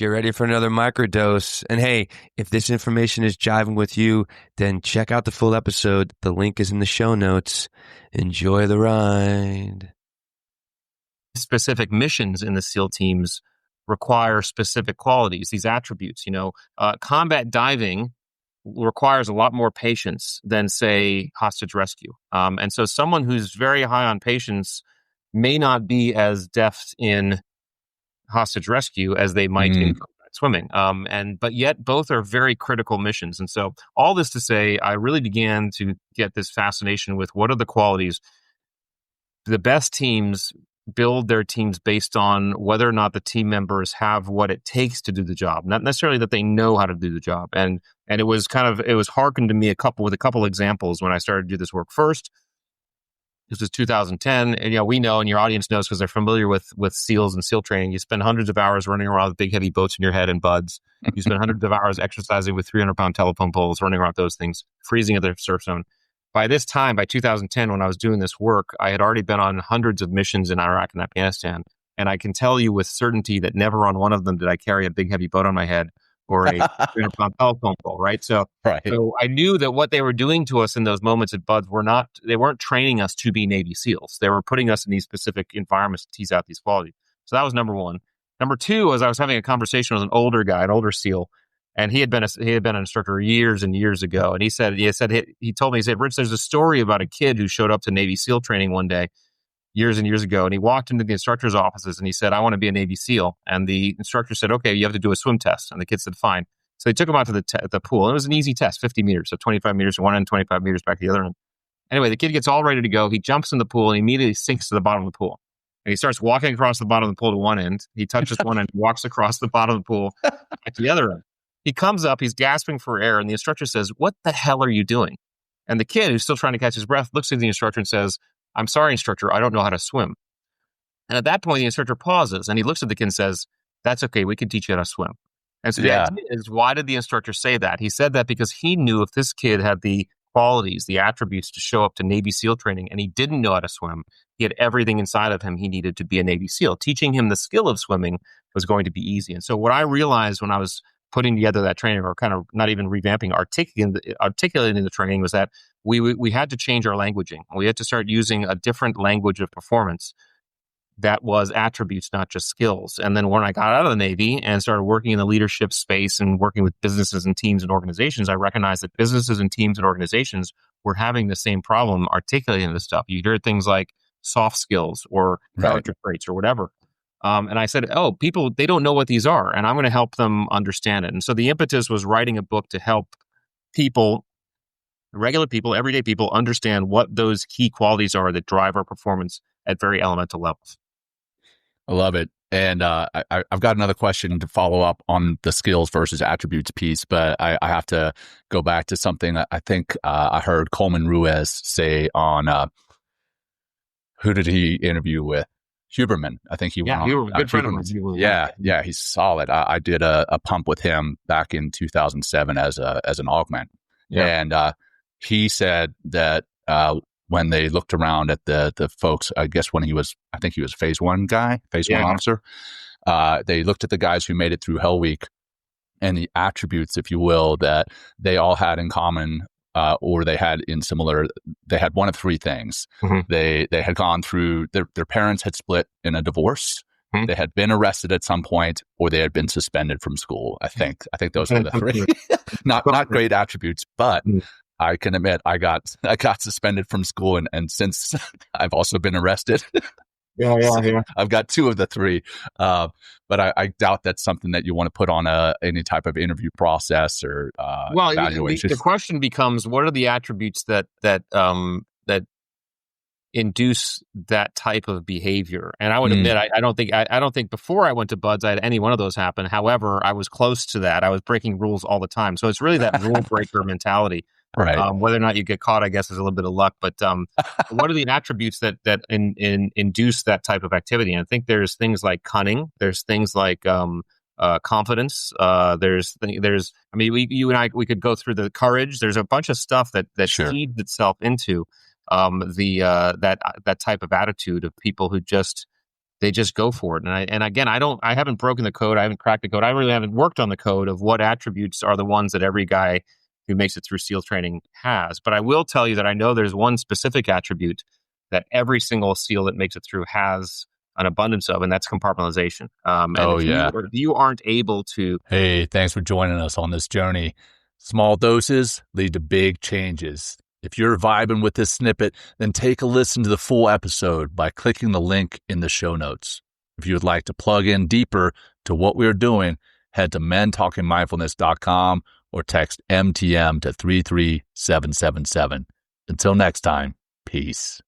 Get ready for another microdose. And hey, if this information is jiving with you, then check out the full episode. The link is in the show notes. Enjoy the ride. Specific missions in the SEAL teams require specific qualities, these attributes. Combat diving requires a lot more patience than, say, hostage rescue. And so someone who's very high on patience may not be as deft in hostage rescue as they might in combat swimming. But yet both are very critical missions. And so all this to say, I really began to get this fascination with what are the qualities. The best teams build their teams based on whether or not the team members have what it takes to do the job, not necessarily that they know how to do the job. And it was hearkened to me with a couple examples when I started to do this work. First, this was 2010, and we know, and your audience knows because they're familiar with SEALs and SEAL training. You spend hundreds of hours running around with big heavy boats in your head and buds. You spend hundreds of hours exercising with 300-pound telephone poles, running around those things, freezing at the surf zone. By this time, by 2010, when I was doing this work, I had already been on hundreds of missions in Iraq and Afghanistan, and I can tell you with certainty that never on one of them did I carry a big heavy boat on my head or a 300-pound telephone pole, right? So I knew that what they were doing to us in those moments at Buds they weren't training us to be Navy SEALs. They were putting us in these specific environments to tease out these qualities. So that was number one. Number two was I was having a conversation with an older guy, an older SEAL, and he had been an instructor years and years ago. And he told me, Rich, there's a story about a kid who showed up to Navy SEAL training one day years and years ago. And he walked into the instructor's offices and he said, I want to be a Navy SEAL. And the instructor said, okay, you have to do a swim test. And the kid said, fine. So they took him out to the pool. And it was an easy test, 50 meters. So 25 meters to one end, 25 meters back to the other end. Anyway, the kid gets all ready to go. He jumps in the pool and he immediately sinks to the bottom of the pool. And he starts walking across the bottom of the pool to one end. He touches one end, walks across the bottom of the pool back to the other end. He comes up, he's gasping for air. And the instructor says, what the hell are you doing? And the kid, who's still trying to catch his breath, looks at the instructor and says, I'm sorry, instructor, I don't know how to swim. And at that point, the instructor pauses and he looks at the kid and says, that's okay, we can teach you how to swim. And so the idea is, why did the instructor say that? He said that because he knew if this kid had the qualities, the attributes to show up to Navy SEAL training and he didn't know how to swim, he had everything inside of him he needed to be a Navy SEAL. Teaching him the skill of swimming was going to be easy. And so what I realized when I was putting together that training, or kind of not even revamping, articulating the training, was that we had to change our languaging. We had to start using a different language of performance that was attributes, not just skills. And then when I got out of the Navy and started working in the leadership space and working with businesses and teams and organizations, I recognized that businesses and teams and organizations were having the same problem articulating this stuff. You hear things like soft skills or character traits or whatever. And I said, people, they don't know what these are, and I'm going to help them understand it. And so the impetus was writing a book to help people, regular people, everyday people, understand what those key qualities are that drive our performance at very elemental levels. I love it. And I've got another question to follow up on the skills versus attributes piece, but I have to go back to something that I think I heard Coleman Ruiz say on, who did he interview with? Huberman. I think he went on. Huberman, good friend of mine. Yeah, he's solid. I did a pump with him back in 2007 as an augment. Yeah. And he said that when they looked around at the folks, I guess when I think he was phase one officer, they looked at the guys who made it through Hell Week and the attributes, if you will, that they all had in common, or they had they had one of three things. Mm-hmm. They had gone through, their parents had split in a divorce. Mm-hmm. They had been arrested at some point, or they had been suspended from school. I think those were the three. not great attributes, but I can admit I got suspended from school, and since I've also been arrested. Yeah. I've got two of the three, but I doubt that's something that you want to put on any type of interview process or evaluation. The question becomes, what are the attributes that induce that type of behavior? And I would admit, I don't think before I went to Buds I had any one of those happen. However, I was close to that. I was breaking rules all the time, so it's really that rule breaker mentality. Right. Whether or not you get caught, I guess, is a little bit of luck. But what are the attributes that induce that type of activity? And I think there's things like cunning. There's things like confidence. You and I, we could go through the courage. There's a bunch of stuff that feeds itself into that type of attitude of people who just they just go for it. And again, I haven't broken the code. I haven't cracked the code. I really haven't worked on the code of what attributes are the ones that every guy who makes it through SEAL training has. But I will tell you that I know there's one specific attribute that every single SEAL that makes it through has an abundance of, and that's compartmentalization. If you aren't able to... Hey, thanks for joining us on this journey. Small doses lead to big changes. If you're vibing with this snippet, then take a listen to the full episode by clicking the link in the show notes. If you would like to plug in deeper to what we're doing, head to mentalkingmindfulness.com or text MTM to 33777. Until next time, peace.